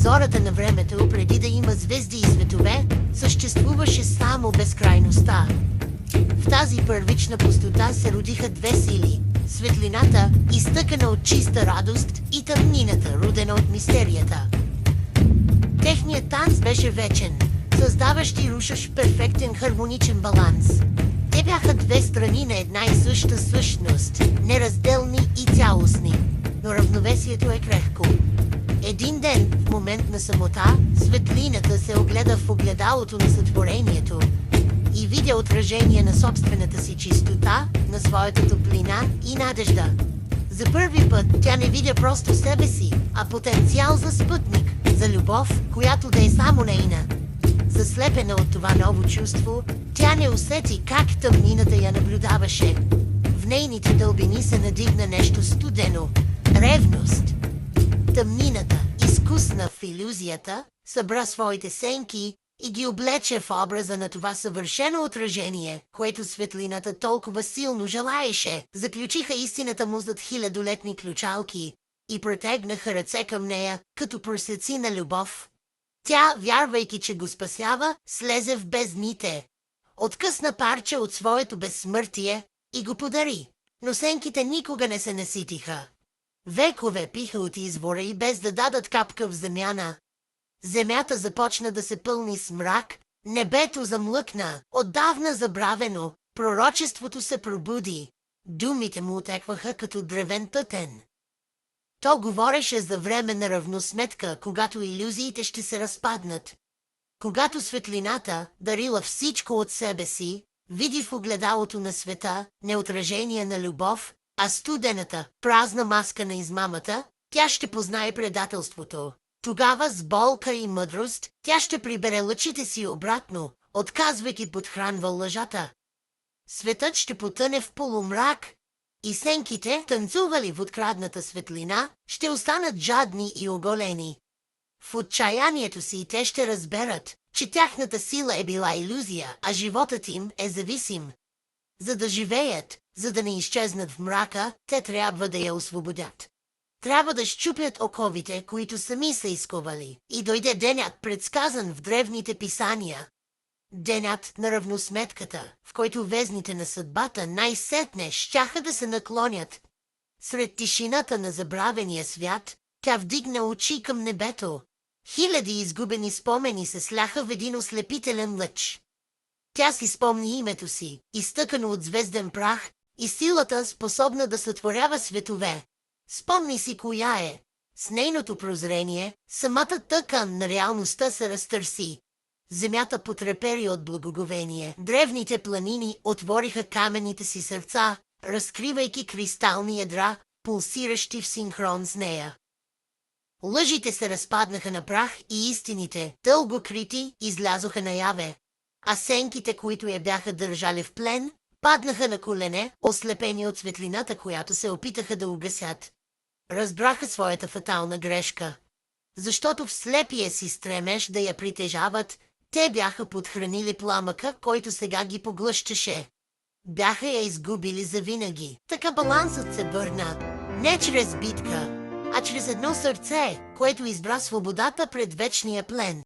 зората на времето, преди да има звезди и светове, съществуваше само безкрайността. В тази първична пустота се родиха две сили – светлината, изтъкана от чиста радост, и тъмнината, родена от мистерията. Техният танц беше вечен, създаващ и рушащ перфектен хармоничен баланс. Те бяха две страни на една и съща същност, неразделни и цялостни, но равновесието е крехко. Един ден, в момент на самота, светлината се огледа в огледалото на сътворението и видя отражение на собствената си чистота, на своята топлина и надежда. За първи път тя не видя просто себе си, а потенциал за спътник, за любов, която да е само нейна. Заслепена от това ново чувство, тя не усети как тъмнината я наблюдаваше. В нейните дълбини се надигна нещо студено – ревност. Тъмнината, изкусна в илюзията, събра своите сенки и ги облече в образа на това съвършено отражение, което светлината толкова силно желаеше. Заключиха истината му зад хилядолетни ключалки и протегнаха ръце към нея, като просеци на любов. Тя, вярвайки, че го спасява, слезе в бездните. Откъсна парче от своето безсмъртие и го подари. Но сенките никога не се наситиха. Векове пиха от извора и без да дадат капка в замяна. Земята започна да се пълни с мрак, небето замлъкна, отдавна забравено, пророчеството се пробуди. Думите му отекваха като древен тътен. То говореше за време на равносметка, когато илюзиите ще се разпаднат. Когато светлината, дарила всичко от себе си, види в огледалото на света не отражение на любов, а студената, празна маска на измамата, тя ще познае предателството. Тогава с болка и мъдрост тя ще прибере лъчите си обратно, отказвайки подхранва лъжата. Светът ще потъне в полумрак и сенките, танцували в открадната светлина, ще останат жадни и оголени. В отчаянието си те ще разберат, че тяхната сила е била илюзия, а животът им е зависим. За да живеят, за да не изчезнат в мрака, те трябва да я освободят. Трябва да счупят оковите, които сами са изковали, и дойде денят, предсказан в древните писания. Денят на равносметката, в който везните на съдбата най-сетне щяха да се наклонят. Сред тишината на забравения свят, тя вдигна очи към небето. Хиляди изгубени спомени се сляха в един ослепителен лъч. Тя си спомни името си, изтъкано от звезден прах, и силата, способна да сътворява светове. Спомни си коя е. С нейното прозрение, самата тъкан на реалността се разтърси. Земята потрепери от благоговение. Древните планини отвориха каменните си сърца, разкривайки кристални ядра, пулсиращи в синхрон с нея. Лъжите се разпаднаха на прах и истините, дълго крити, излязоха наяве. А сенките, които я бяха държали в плен, паднаха на колене, ослепени от светлината, която се опитаха да угасят. Разбраха своята фатална грешка. Защото в слепия си стремеж да я притежават, те бяха подхранили пламъка, който сега ги поглъщаше. Бяха я изгубили завинаги. Така балансът се върна, не чрез битка, а чрез едно сърце, което избра свободата пред вечния плен.